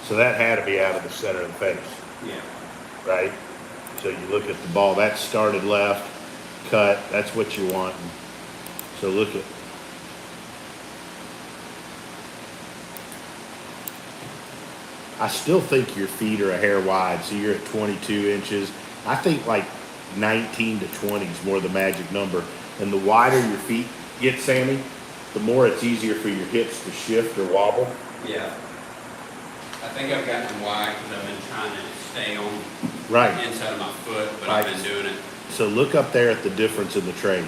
So that had to be out of the center of the face, Yeah. right? So you look at the ball, that started left, cut, that's what you're wanting. So look at, I still think your feet are a hair wide, so you're at 22 inches. I think like 19 to 20 is more the magic number. And the wider your feet get, Sammy, the more it's easier for your hips to shift or wobble. Yeah. I think I've gotten them wide because I've been trying to stay on Right. the inside of my foot, but Right. I've been doing it. So look up there at the difference in the trace.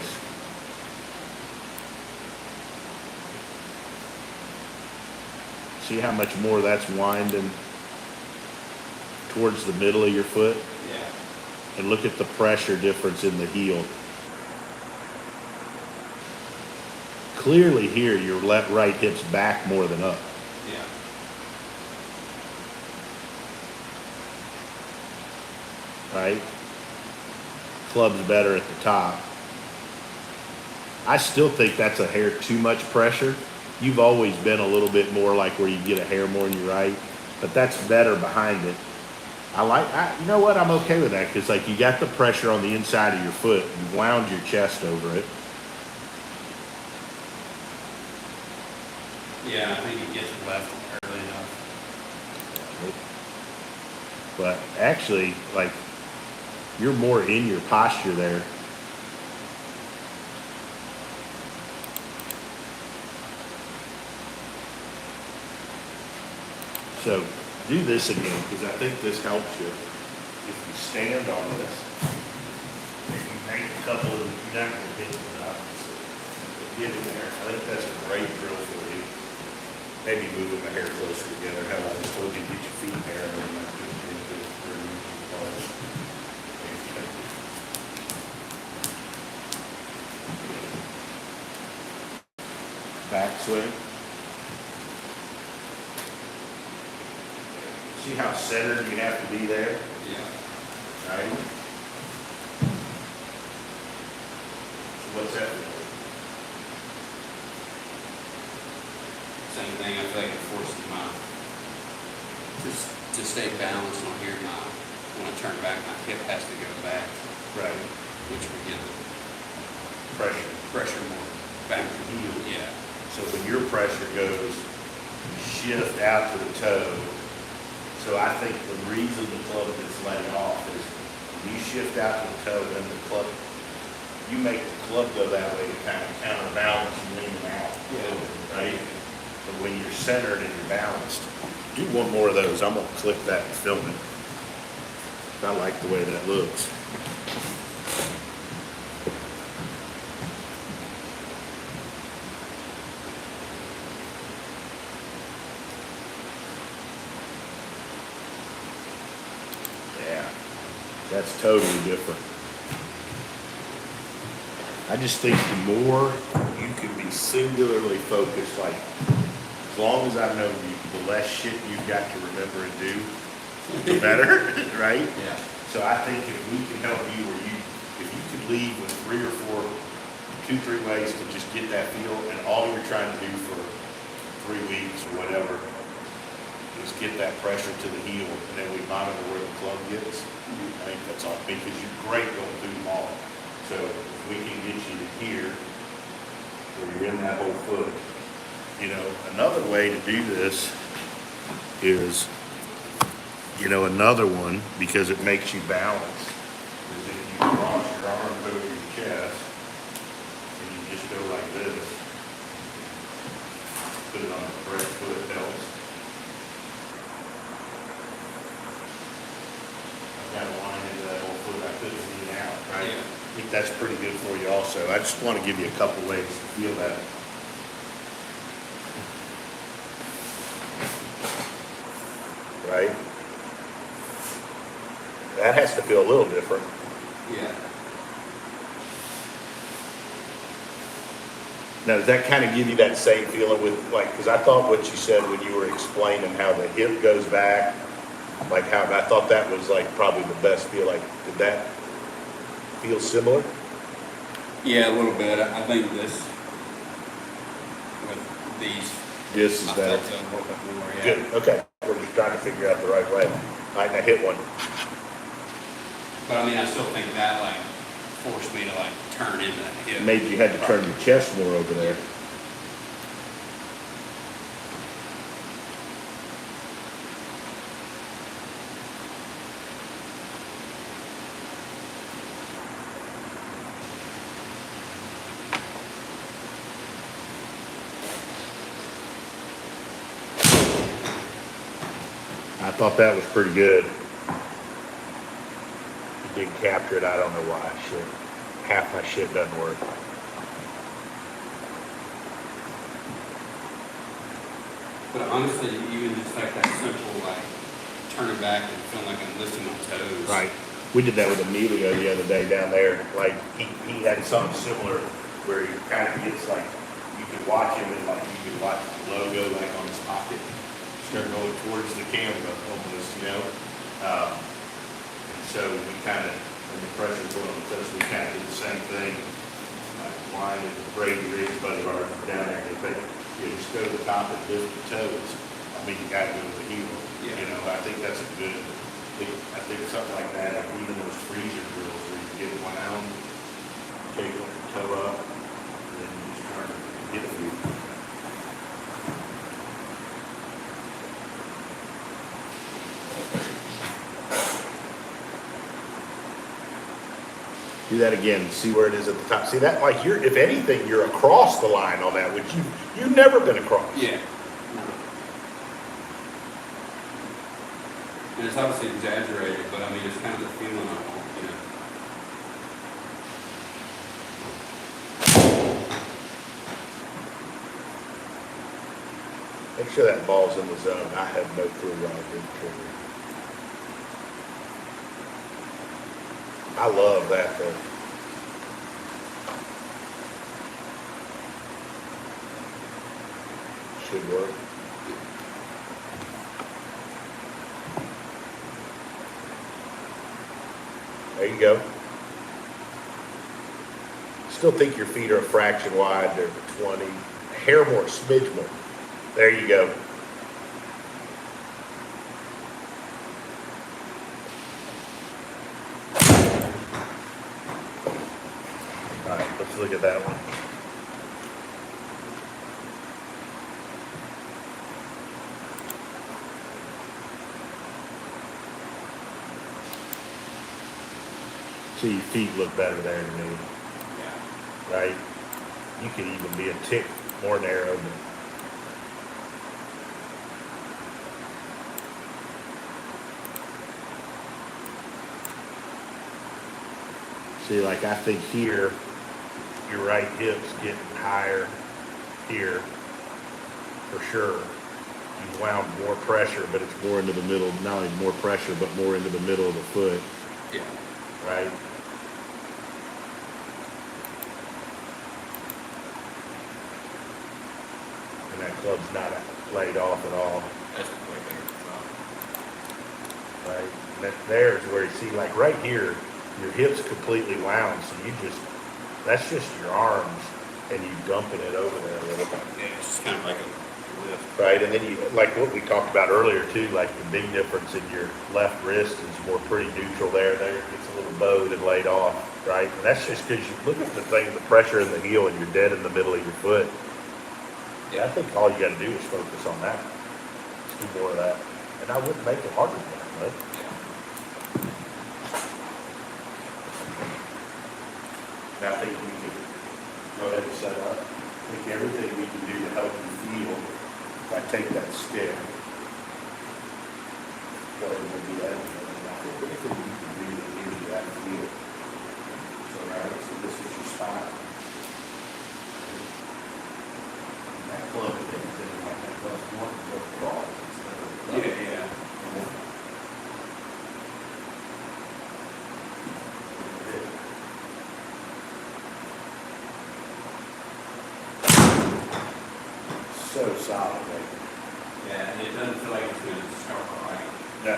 See how much more that's winding towards the middle of your foot? Yeah. And look at the pressure difference in the heel. Clearly here, your left right hip's back more than up. Yeah. Right? Club's better at the top. I still think that's a hair too much pressure. You've always been a little bit more like where you get a hair more than your right, but that's better behind it. You know what? I'm okay with that because like you got the pressure on the inside of your foot. You wound your chest over it. Yeah, I think it gets left early enough. But actually, like, you're more in your posture there. So do this again, because I think this helps you. If you stand on this, and you make a couple of, you're not going to hit it up. Get in there. I think that's a great drill for you. Maybe moving the hair closer together. How I just told you, get your feet there. And then back swing. See how centered you have to be there? Yeah. Right? So what's that feel? Same thing, I feel like it forces my, to stay balanced on here, when I turn back, my hip has to go back, Right. which we get Pressure. more back to the heel. Yeah. So when your pressure goes, shift out to the toe. So I think the reason the club gets letting off is when you shift out to the toe, then the club, you make the club go that way to kind of counterbalance and lean it out. Yeah. Right? But when you're centered and you're balanced, do one more of those. I'm gonna click that and film it. I like the way that looks. Yeah, that's totally different. I just think the more you can be singularly focused, like as long as I know you, the less shit you've got to remember and do, the better, right? Yeah. So I think if we can help you, if you could leave with 2-3 ways to just get that feel, and all you're trying to do for 3 weeks or whatever is get that pressure to the heel, and then we monitor where the club gets. I think that's all, because you're great going through them all. So if we can get you to here, where you're in that whole foot. You know, another way to do this is, another one, because it makes you balance, is if you cross your arms over your chest, and you just go like this, put it on the correct foot, helps. I've got a line into that whole foot, I couldn't lean out, right? Yeah. I think that's pretty good for you also. I just want to give you a couple ways to feel that. Right? That has to feel a little different. Yeah. Now, does that kind of give you that same feeling with, like, because I thought what you said when you were explaining how the hip goes back, like how, I thought that was like probably the best feel. Like, did that feel similar? Yeah, a little bit. I think this, with these, This is I that. felt it a little bit more, yeah. Good, okay. We're just trying to figure out the right way. I hit one. But I mean, I still think that like forced me to like turn into that hip. Maybe you had to turn your chest more over there. I thought that was pretty good. You didn't capture it, I don't know why. Shit. Half my shit doesn't work. But honestly, even just like that simple like turning back and feeling like I'm lifting my toes. Right. We did that with Emilio the other day down there. Like he had something similar where he kind of gets like, you could watch him and like you could watch the logo like on his pocket start going towards the camera almost, you know. And so we kind of, when the pressure was on the toes, we kind of did the same thing. Like Wine and Brady Riggs, buddy of ours, down there. They think, you just go to the top and lift your toes. I mean, you got to go to the heel. Yeah. You know, I think that's a good. I think something like that, like even those freezer drills where you get one out, take your toe up, and then you just turn and get a few. Do that again, see where it is at the top. See that, like you're, if anything, you're across the line on that, which you've never been across. Yeah. And it's obviously exaggerated, but I mean, it's kind of the feeling I want, you know. Make sure that ball's in the zone. I have no clue why I didn't trigger. I love that though. Should work. There you go. Still think your feet are a fraction wide. They're 20. A hair more, smidge more. There you go. All right, let's look at that one. See, your feet look better there to me, Yeah. right? You could even be a tick more narrow than. See, like I think here, your right hip's getting higher here, for sure. You've wound more pressure, but it's more into the middle, not only more pressure, but more into the middle of the foot, Yeah. right? And that club's not laid off at all, That's way better. right? And that there's where you see, like right here, your hip's completely wound, so you just, that's just your arms, and you dumping it over there a little bit. Yeah, it's just kind of like a lift. Right, and then you, like what we talked about earlier too, like the big difference in your left wrist is more pretty neutral there. There it gets a little bowed and laid off, right? And that's just because you look at the thing, the pressure in the heel, and you're dead in the middle of your foot. Yeah, I think all you got to do is focus on that. Let's do more of that, and I wouldn't make it harder than that, right? Now I think we can go ahead and set up. I think everything we can do to help you feel. If I take that stick, go ahead and do that. I think anything you can do to give you that feel. So, right, so this is your spine. And that club, if anything, like that plus one, go across instead of. Yeah. So solid, right? Yeah, and it doesn't feel like it's going to start right. No.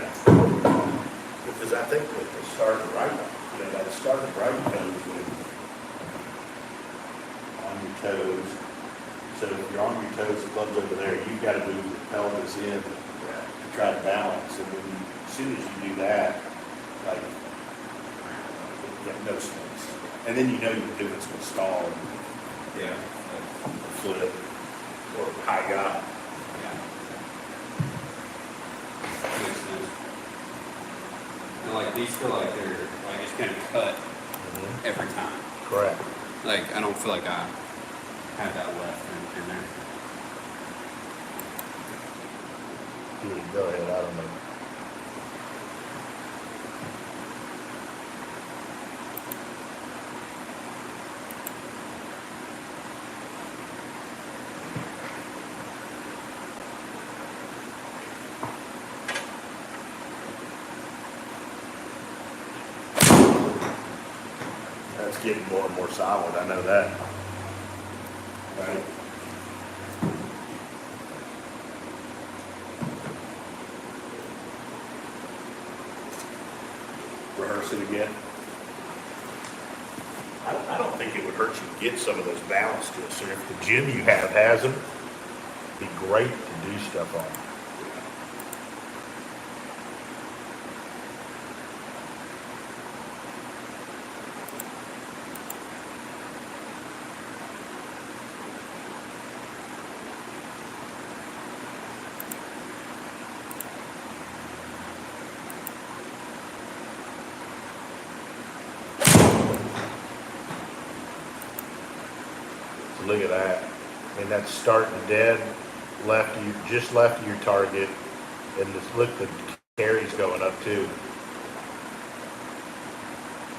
Because I think with the starting right, you know, that starting right comes with on your toes. So if you're on your toes, the club's over there, you've got to move the pelvis in to try to balance, and then as soon as you do that, like, you have no space. And then you know your pivots will stall and Yeah. flip or high up. Yeah. Makes sense. And like these feel like they're like it's kind of cut every time. Correct. Like I don't feel like I have that left in there. Go ahead, I don't know. That's getting more and more solid, I know that. Right? Rehearse it again. I don't think it would hurt you to get some of those balance twists, or if the gym you have has them, it'd be great to do stuff on. So look at that. I mean, that's starting dead left of you, just left of your target, and this, look, the carry's going up too.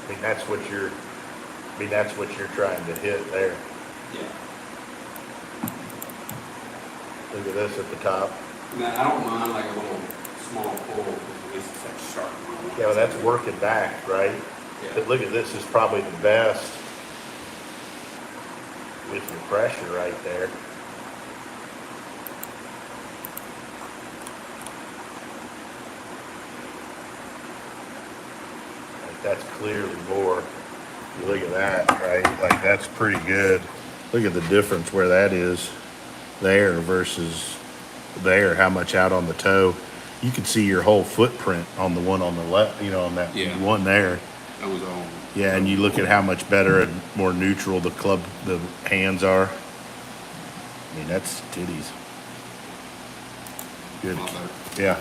I mean, that's what you're trying to hit there. Yeah. Look at this at the top. I mean, I don't mind like a little small pull because at least it's like sharp. Yeah, well, that's working back, right? Yeah. But look at this, is probably the best with your pressure right there. Like, that's clearly more. You look at that, right? Like, that's pretty good. Look at the difference where that is there versus there, how much out on the toe. You can see your whole footprint on the one on the left, you know, on that Yeah. one there. That was all. Yeah, and you look at how much better and more neutral the hands are. I mean, that's titties. Good. A lot better. Yeah.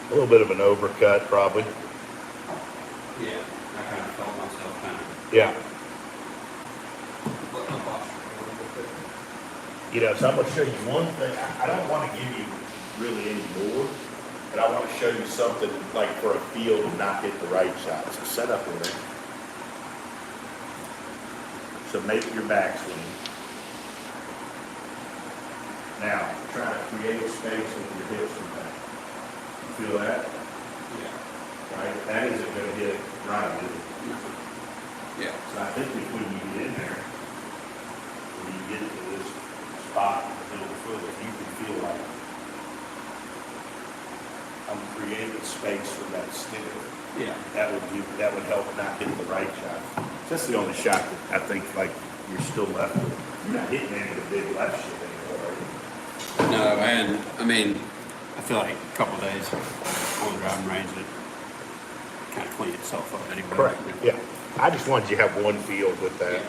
A little bit of an overcut, probably. Yeah. I kind of felt myself kind of. Yeah. Let my posture go a little bit. You know, so I'm gonna show you one thing. I don't wanna give you really any more, but I wanna show you something like for a field and not hit the right shot. So set up with it. So make your backswing. Now, try to create space with your hips and back. You feel that? Yeah. Right? That isn't gonna hit right, is it? Yeah. So I think if when you get in there, when you get to this spot in the middle of the foot, if you can feel like I'm creating space for that sticker, Yeah. that would help not hit the right shot. That's the only shot that I think like you're still left with. You're not hitting any of the big left shit anymore, are you? No, and I mean, I feel like a couple of days on the driving range it kind of cleaned itself up anyway. Correct. Yeah. I just wanted you to have one field with that. Yeah.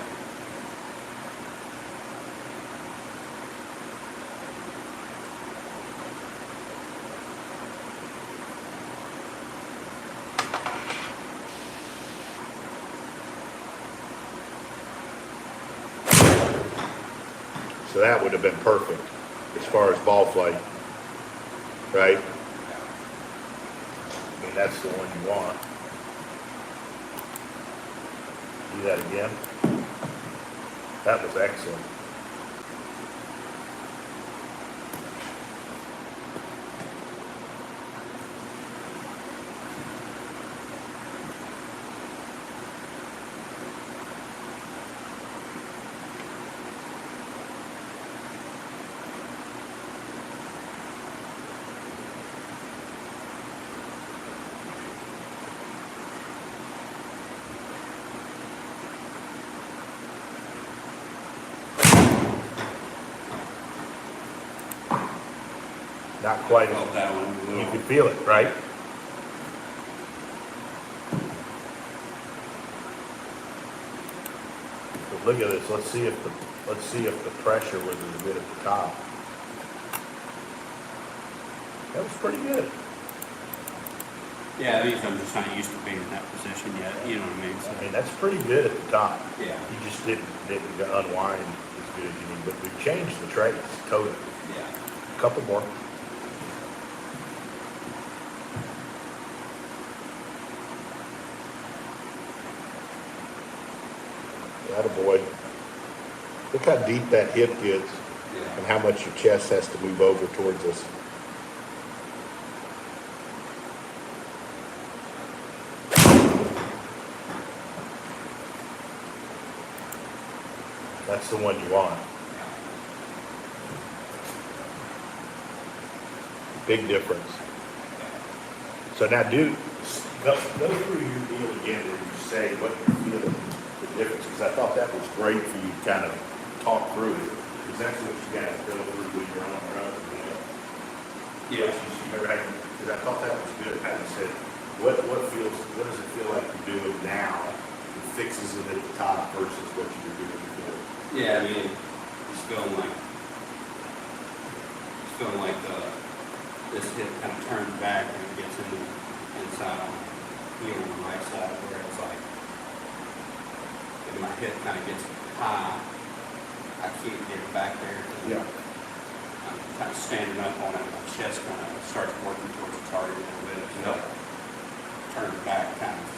So that would have been perfect as far as ball flight, right? I mean, that's the one you want. Do that again. That was excellent. Not quite Felt as, that one a you little. can feel it, right? But look at this, let's see if the pressure was as good at the top. That was pretty good. Yeah, at least I'm just not used to being in that position yet, you know what I mean? So, I mean, that's pretty good at the top. yeah, You just didn't unwind as good as you need, but we changed the trace totally. yeah. A couple more. Attaboy. Look how deep that hip gets and Yeah. how much your chest has to move over towards us. That's the one you want. Big difference. So now go through your deal again where you say what you feel the difference, because I thought that was great for you to kind of talk through it, because that's what you got to go through with your own runs, you know? Yeah. You never had, because I thought that was good, how you said, what does it feel like you're doing now that fixes it at the top versus what you were doing before? Yeah, I mean, just feeling like this hip kind of turns back and it gets inside on heel on the right side, where it's like, if my hip kind of gets high, I can't get it back there. Yeah. I'm kind of standing up on it, my chest kind of starts working towards the target a little bit. So turns back kind of.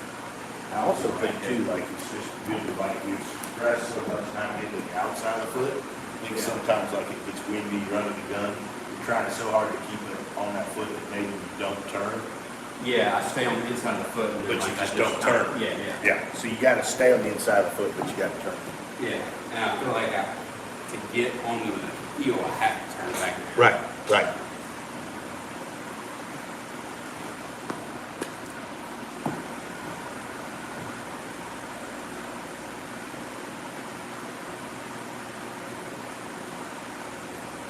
I also think too, like it's just really like you stress so much not getting the outside of the foot. I think sometimes like it gets windy running the gun. You're trying so hard to keep it on that foot that maybe you don't turn. Yeah, I stay on the inside of the foot. And But then, you like, just I don't turn. Yeah, yeah. Yeah, so you gotta stay on the inside of the foot, but you gotta turn. Yeah, and I feel like to get on the heel, I have to turn back. Right, right.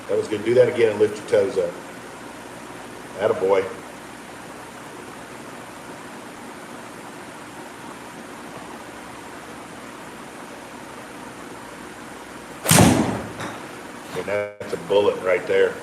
That was good. Do that again and lift your toes up. Attaboy. And that's a bullet right there.